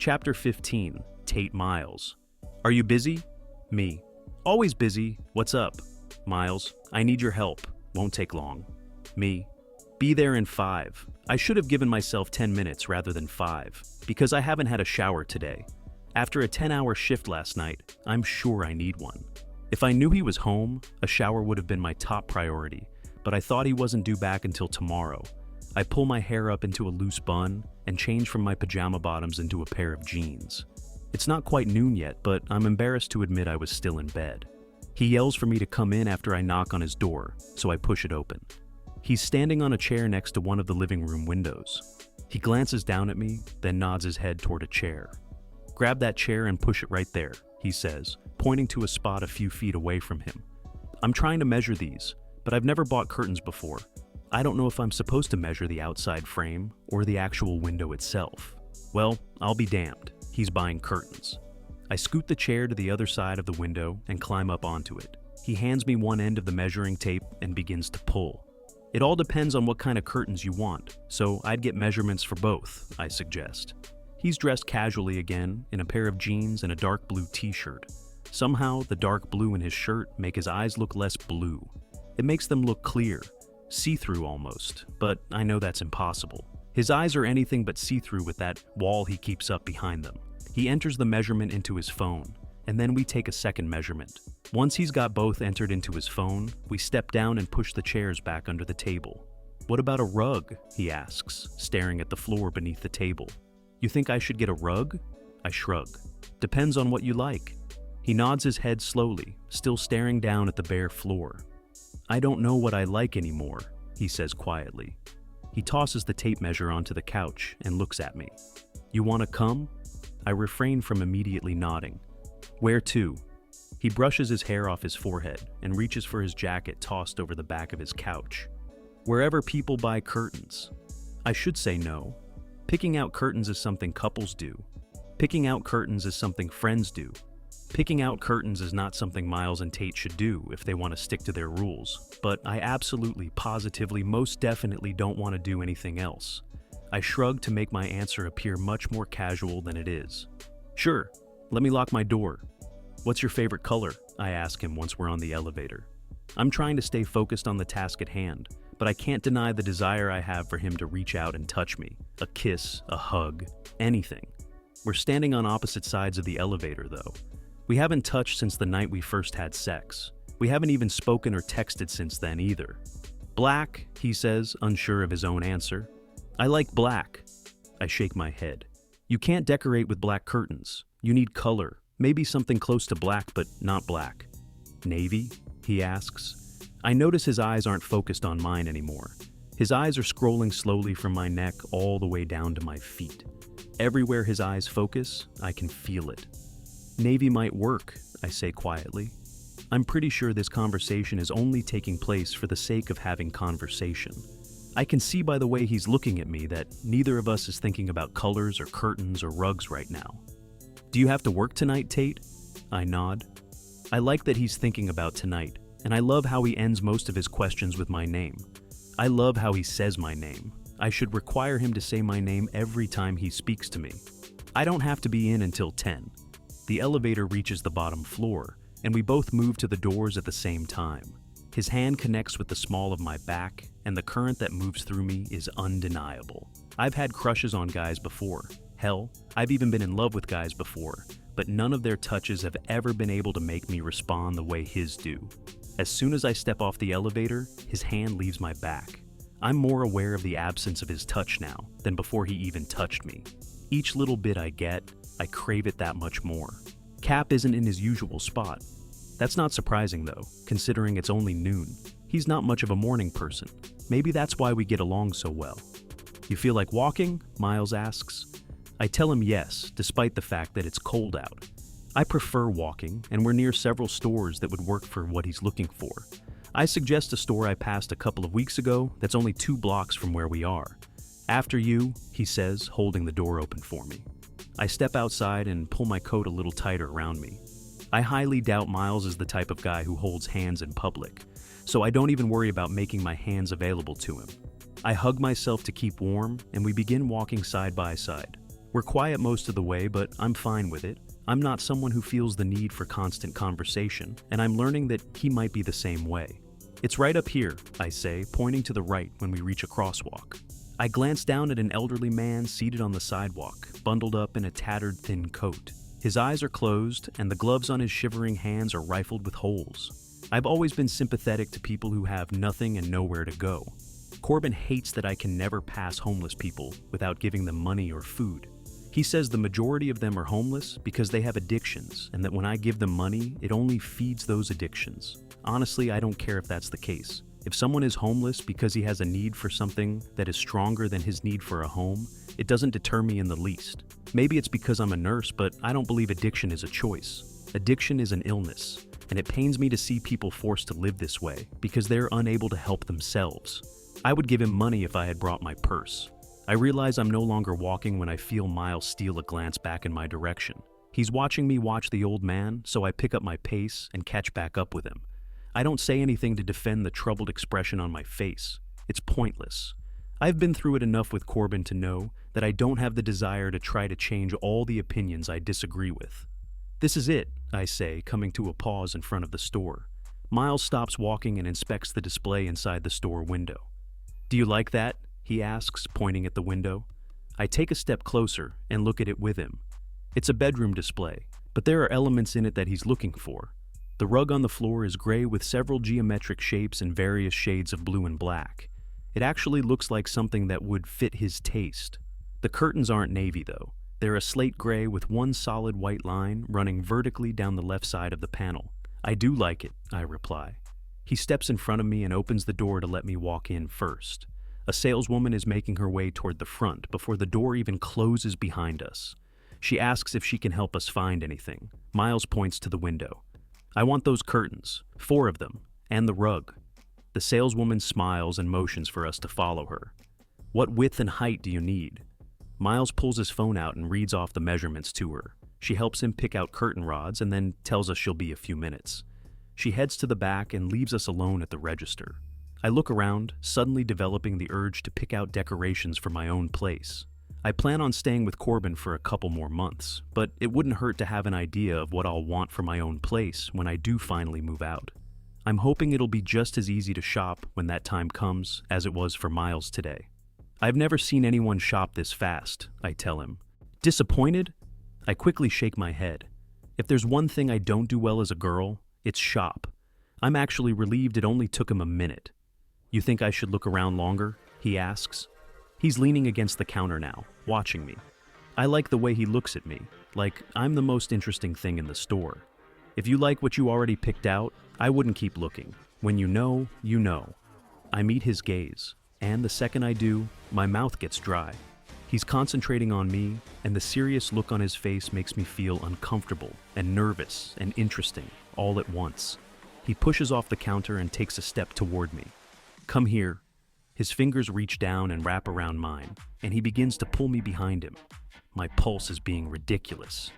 Chapter 15, Tate Miles. Are you busy? Me. Always busy. What's up? Miles, I need your help. Won't take long. Me. Be there in 5. I should have given myself 10 minutes rather than 5, because I haven't had a shower today. After a 10-hour shift last night, I'm sure I need one. If I knew he was home, a shower would have been my top priority, but I thought he wasn't due back until tomorrow. I pull my hair up into a loose bun and change from my pajama bottoms into a pair of jeans. It's not quite noon yet, but I'm embarrassed to admit I was still in bed. He yells for me to come in after I knock on his door, so I push it open. He's standing on a chair next to one of the living room windows. He glances down at me, then nods his head toward a chair. Grab that chair and push it right there, he says, pointing to a spot a few feet away from him. I'm trying to measure these, but I've never bought curtains before. I don't know if I'm supposed to measure the outside frame or the actual window itself. Well, I'll be damned. He's buying curtains. I scoot the chair to the other side of the window and climb up onto it. He hands me one end of the measuring tape and begins to pull. It all depends on what kind of curtains you want, so I'd get measurements for both, I suggest. He's dressed casually again, in a pair of jeans and a dark blue t-shirt. Somehow, the dark blue in his shirt make his eyes look less blue. It makes them look clear, see-through almost, but I know that's impossible. His eyes are anything but see-through with that wall he keeps up behind them. He enters the measurement into his phone, and then we take a second measurement. Once he's got both entered into his phone, we step down and push the chairs back under the table. What about a rug? He asks, staring at the floor beneath the table. You think I should get a rug? I shrug. Depends on what you like. He nods his head slowly, still staring down at the bare floor. I don't know what I like anymore, he says quietly. He tosses the tape measure onto the couch and looks at me. You want to come? I refrain from immediately nodding. Where to? He brushes his hair off his forehead and reaches for his jacket tossed over the back of his couch. Wherever people buy curtains. I should say no. Picking out curtains is something couples do. Picking out curtains is something friends do. Picking out curtains is not something Miles and Tate should do if they want to stick to their rules, but I absolutely, positively, most definitely don't want to do anything else. I shrug to make my answer appear much more casual than it is. Sure, let me lock my door. What's your favorite color? I ask him once we're on the elevator. I'm trying to stay focused on the task at hand, but I can't deny the desire I have for him to reach out and touch me. A kiss, a hug, anything. We're standing on opposite sides of the elevator, though. We haven't touched since the night we first had sex. We haven't even spoken or texted since then either. Black, he says, unsure of his own answer. I like black. I shake my head. You can't decorate with black curtains. You need color. Maybe something close to black, but not black. Navy? He asks. I notice his eyes aren't focused on mine anymore. His eyes are scrolling slowly from my neck all the way down to my feet. Everywhere his eyes focus, I can feel it. Navy might work, I say quietly. I'm pretty sure this conversation is only taking place for the sake of having conversation. I can see by the way he's looking at me that neither of us is thinking about colors or curtains or rugs right now. Do you have to work tonight, Tate? I nod. I like that he's thinking about tonight, and I love how he ends most of his questions with my name. I love how he says my name. I should require him to say my name every time he speaks to me. I don't have to be in until 10. The elevator reaches the bottom floor, and we both move to the doors at the same time. His hand connects with the small of my back, and the current that moves through me is undeniable. I've had crushes on guys before. Hell, I've even been in love with guys before, but none of their touches have ever been able to make me respond the way his do. As soon as I step off the elevator, his hand leaves my back. I'm more aware of the absence of his touch now than before he even touched me. Each little bit I get, I crave it that much more. Cap isn't in his usual spot. That's not surprising though, considering it's only noon. He's not much of a morning person. Maybe that's why we get along so well. You feel like walking? Miles asks. I tell him yes, despite the fact that it's cold out. I prefer walking, and we're near several stores that would work for what he's looking for. I suggest a store I passed a couple of weeks ago that's only 2 blocks from where we are. After you, he says, holding the door open for me. I step outside and pull my coat a little tighter around me. I highly doubt Miles is the type of guy who holds hands in public, so I don't even worry about making my hands available to him. I hug myself to keep warm, and we begin walking side by side. We're quiet most of the way, but I'm fine with it. I'm not someone who feels the need for constant conversation, and I'm learning that he might be the same way. It's right up here, I say, pointing to the right when we reach a crosswalk. I glance down at an elderly man seated on the sidewalk, bundled up in a tattered thin coat. His eyes are closed, and the gloves on his shivering hands are rifled with holes. I've always been sympathetic to people who have nothing and nowhere to go. Corbin hates that I can never pass homeless people without giving them money or food. He says the majority of them are homeless because they have addictions, and that when I give them money, it only feeds those addictions. Honestly, I don't care if that's the case. If someone is homeless because he has a need for something that is stronger than his need for a home, it doesn't deter me in the least. Maybe it's because I'm a nurse, but I don't believe addiction is a choice. Addiction is an illness, and it pains me to see people forced to live this way because they're unable to help themselves. I would give him money if I had brought my purse. I realize I'm no longer walking when I feel Miles steal a glance back in my direction. He's watching me watch the old man, so I pick up my pace and catch back up with him. I don't say anything to defend the troubled expression on my face. It's pointless. I've been through it enough with Corbin to know that I don't have the desire to try to change all the opinions I disagree with. This is it, I say, coming to a pause in front of the store. Miles stops walking and inspects the display inside the store window. "Do you like that?" he asks, pointing at the window. I take a step closer and look at it with him. It's a bedroom display, but there are elements in it that he's looking for. The rug on the floor is gray with several geometric shapes and various shades of blue and black. It actually looks like something that would fit his taste. The curtains aren't navy though. They're a slate gray with one solid white line running vertically down the left side of the panel. "I do like it," I reply. He steps in front of me and opens the door to let me walk in first. A saleswoman is making her way toward the front before the door even closes behind us. She asks if she can help us find anything. Miles points to the window. "I want those curtains, 4 of them, and the rug." The saleswoman smiles and motions for us to follow her. "What width and height do you need?" Miles pulls his phone out and reads off the measurements to her. She helps him pick out curtain rods and then tells us she'll be a few minutes. She heads to the back and leaves us alone at the register. I look around, suddenly developing the urge to pick out decorations for my own place. I plan on staying with Corbin for a couple more months, but it wouldn't hurt to have an idea of what I'll want for my own place when I do finally move out. I'm hoping it'll be just as easy to shop when that time comes as it was for Miles today. "I've never seen anyone shop this fast," I tell him. "Disappointed?" I quickly shake my head. If there's one thing I don't do well as a girl, it's shop. I'm actually relieved it only took him a minute. "You think I should look around longer?" he asks. He's leaning against the counter now, watching me. I like the way he looks at me, like I'm the most interesting thing in the store. If you like what you already picked out, I wouldn't keep looking. When you know, you know. I meet his gaze, and the second I do, my mouth gets dry. He's concentrating on me, and the serious look on his face makes me feel uncomfortable and nervous and interesting all at once. He pushes off the counter and takes a step toward me. "Come here." His fingers reach down and wrap around mine, and he begins to pull me behind him. My pulse is being ridiculous.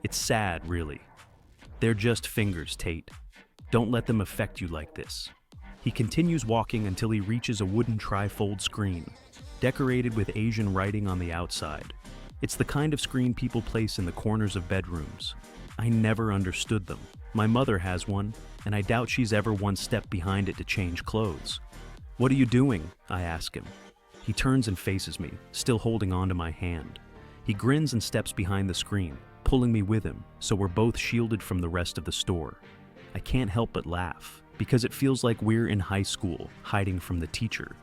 It's sad, really. "They're just fingers, Tate. Don't let them affect you like this." He continues walking until he reaches a wooden tri-fold screen, decorated with Asian writing on the outside. It's the kind of screen people place in the corners of bedrooms. I never understood them. My mother has one, and I doubt she's ever once stepped behind it to change clothes. "What are you doing?" I ask him. He turns and faces me, still holding onto my hand. He grins and steps behind the screen, pulling me with him, so we're both shielded from the rest of the store. I can't help but laugh, because it feels like we're in high school, hiding from the teacher.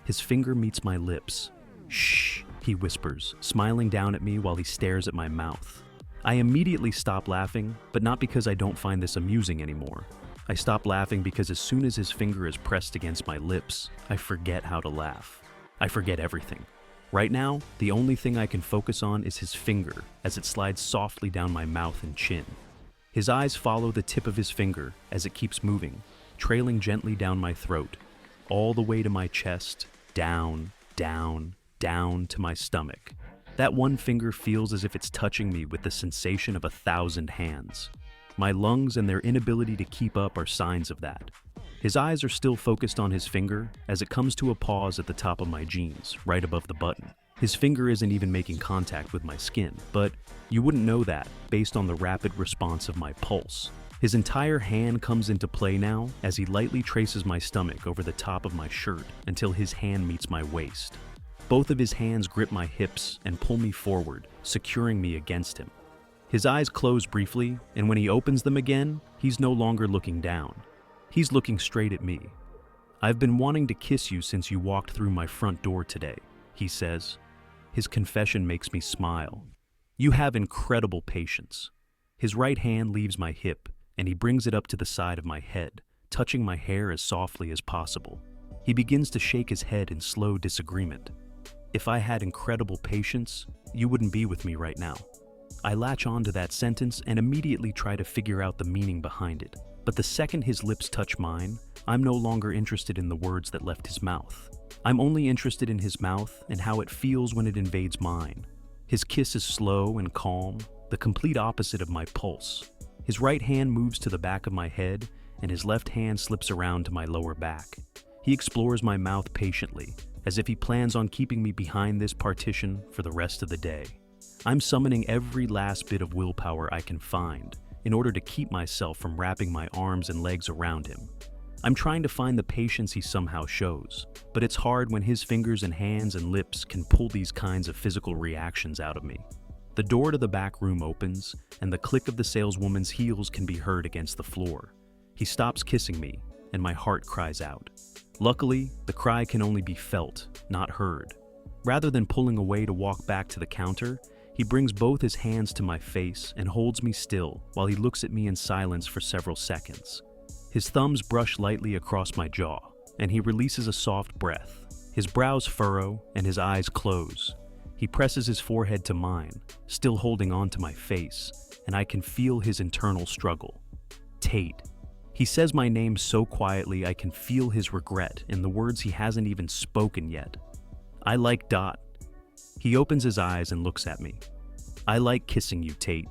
His finger meets my lips. "Shh," he whispers, smiling down at me while he stares at my mouth. I immediately stop laughing, but not because I don't find this amusing anymore. I stop laughing because as soon as his finger is pressed against my lips, I forget how to laugh. I forget everything. Right now, the only thing I can focus on is his finger as it slides softly down my mouth and chin. His eyes follow the tip of his finger as it keeps moving, trailing gently down my throat, all the way to my chest, down, down, down to my stomach. That one finger feels as if it's touching me with the sensation of 1,000 hands. My lungs and their inability to keep up are signs of that. His eyes are still focused on his finger as it comes to a pause at the top of my jeans, right above the button. His finger isn't even making contact with my skin, but you wouldn't know that based on the rapid response of my pulse. His entire hand comes into play now as he lightly traces my stomach over the top of my shirt until his hand meets my waist. Both of his hands grip my hips and pull me forward, securing me against him. His eyes close briefly, and when he opens them again, he's no longer looking down. He's looking straight at me. "I've been wanting to kiss you since you walked through my front door today," he says. His confession makes me smile. "You have incredible patience." His right hand leaves my hip, and he brings it up to the side of my head, touching my hair as softly as possible. He begins to shake his head in slow disagreement. "If I had incredible patience, you wouldn't be with me right now." I latch on to that sentence and immediately try to figure out the meaning behind it. But the second his lips touch mine, I'm no longer interested in the words that left his mouth. I'm only interested in his mouth and how it feels when it invades mine. His kiss is slow and calm, the complete opposite of my pulse. His right hand moves to the back of my head, and his left hand slips around to my lower back. He explores my mouth patiently, as if he plans on keeping me behind this partition for the rest of the day. I'm summoning every last bit of willpower I can find in order to keep myself from wrapping my arms and legs around him. I'm trying to find the patience he somehow shows, but it's hard when his fingers and hands and lips can pull these kinds of physical reactions out of me. The door to the back room opens, and the click of the saleswoman's heels can be heard against the floor. He stops kissing me, and my heart cries out. Luckily, the cry can only be felt, not heard. Rather than pulling away to walk back to the counter, he brings both his hands to my face and holds me still while he looks at me in silence for several seconds. His thumbs brush lightly across my jaw, and he releases a soft breath. His brows furrow and his eyes close. He presses his forehead to mine, still holding on to my face, and I can feel his internal struggle. Tate. He says my name so quietly I can feel his regret in the words he hasn't even spoken yet. I like Dot. He opens his eyes and looks at me. I like kissing you, Tate.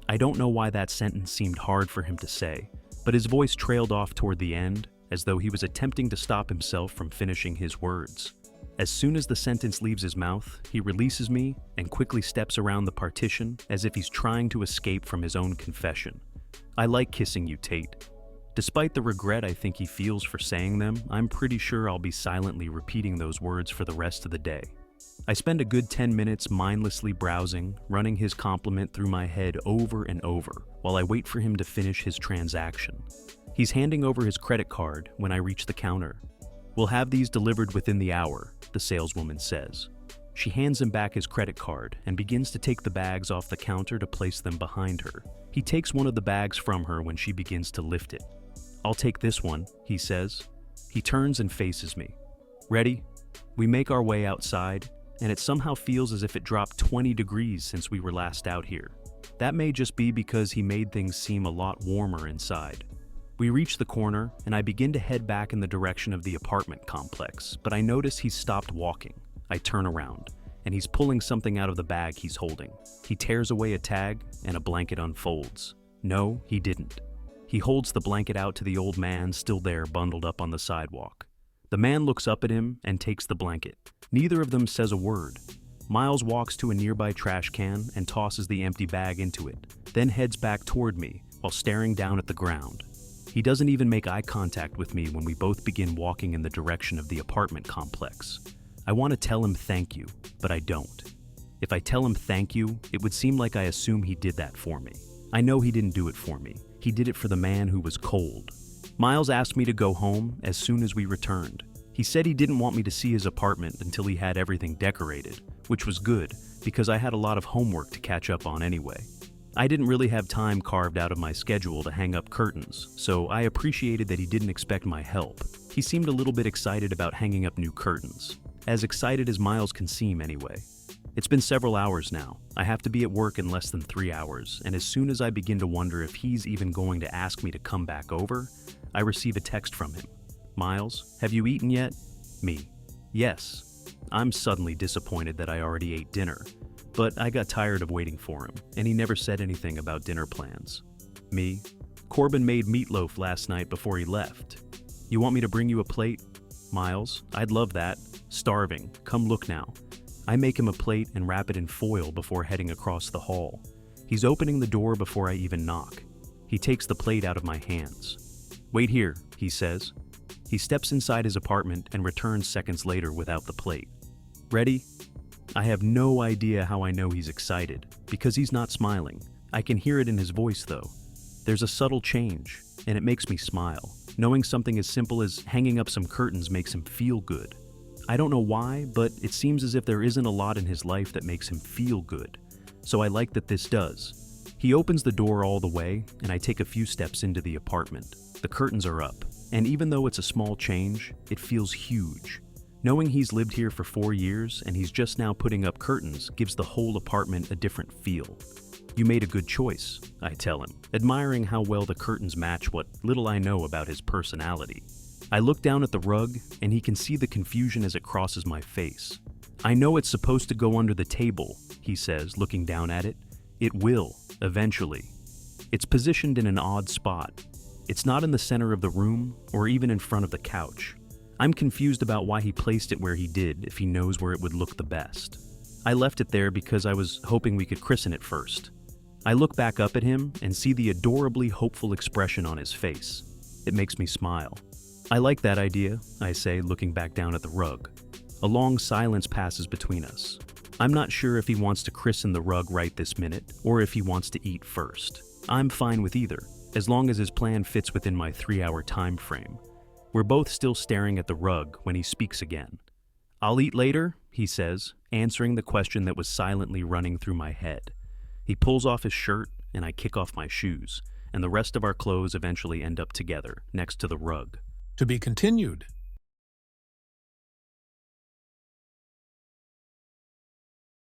I don't know why that sentence seemed hard for him to say, but his voice trailed off toward the end, as though he was attempting to stop himself from finishing his words. As soon as the sentence leaves his mouth, he releases me and quickly steps around the partition as if he's trying to escape from his own confession. I like kissing you, Tate. Despite the regret I think he feels for saying them, I'm pretty sure I'll be silently repeating those words for the rest of the day. I spend a good 10 minutes mindlessly browsing, running his compliment through my head over and over, while I wait for him to finish his transaction. He's handing over his credit card when I reach the counter. "We'll have these delivered within the hour," the saleswoman says. She hands him back his credit card and begins to take the bags off the counter to place them behind her. He takes one of the bags from her when she begins to lift it. "I'll take this one," he says. He turns and faces me. "Ready?" We make our way outside, and it somehow feels as if it dropped 20 degrees since we were last out here. That may just be because he made things seem a lot warmer inside. We reach the corner, and I begin to head back in the direction of the apartment complex, but I notice he's stopped walking. I turn around, and he's pulling something out of the bag he's holding. He tears away a tag, and a blanket unfolds. No, he didn't. He holds the blanket out to the old man still there bundled up on the sidewalk. The man looks up at him and takes the blanket. Neither of them says a word. Miles walks to a nearby trash can and tosses the empty bag into it, then heads back toward me while staring down at the ground. He doesn't even make eye contact with me when we both begin walking in the direction of the apartment complex. I want to tell him thank you, but I don't. If I tell him thank you, it would seem like I assume he did that for me. I know he didn't do it for me. He did it for the man who was cold. Miles asked me to go home as soon as we returned. He said he didn't want me to see his apartment until he had everything decorated, which was good because I had a lot of homework to catch up on anyway. I didn't really have time carved out of my schedule to hang up curtains, so I appreciated that he didn't expect my help. He seemed a little bit excited about hanging up new curtains. As excited as Miles can seem anyway. It's been several hours now. I have to be at work in less than 3 hours, and as soon as I begin to wonder if he's even going to ask me to come back over, I receive a text from him. "Miles, have you eaten yet?" Me. "Yes." I'm suddenly disappointed that I already ate dinner, but I got tired of waiting for him, and he never said anything about dinner plans. Me. "Corbin made meatloaf last night before he left. You want me to bring you a plate?" Miles. "I'd love that. Starving. Come look now." I make him a plate and wrap it in foil before heading across the hall. He's opening the door before I even knock. He takes the plate out of my hands. "Wait here," he says. He steps inside his apartment and returns seconds later without the plate. "Ready?" I have no idea how I know he's excited, because he's not smiling. I can hear it in his voice though. There's a subtle change, and it makes me smile. Knowing something as simple as hanging up some curtains makes him feel good. I don't know why, but it seems as if there isn't a lot in his life that makes him feel good. So I like that this does. He opens the door all the way, and I take a few steps into the apartment. The curtains are up, and even though it's a small change, it feels huge. Knowing he's lived here for 4 years and he's just now putting up curtains gives the whole apartment a different feel. "You made a good choice," I tell him, admiring how well the curtains match what little I know about his personality. I look down at the rug, and he can see the confusion as it crosses my face. "I know it's supposed to go under the table," he says, looking down at it. "It will, eventually. It's positioned in an odd spot. It's not in the center of the room, or even in front of the couch. I'm confused about why he placed it where he did if he knows where it would look the best. I left it there because I was hoping we could christen it first." I look back up at him and see the adorably hopeful expression on his face. It makes me smile. "I like that idea," I say, looking back down at the rug. A long silence passes between us. I'm not sure if he wants to christen the rug right this minute, or if he wants to eat first. I'm fine with either, as long as his plan fits within my 3-hour time frame. We're both still staring at the rug when he speaks again. "I'll eat later," he says, answering the question that was silently running through my head. He pulls off his shirt, and I kick off my shoes, and the rest of our clothes eventually end up together, next to the rug. To be continued.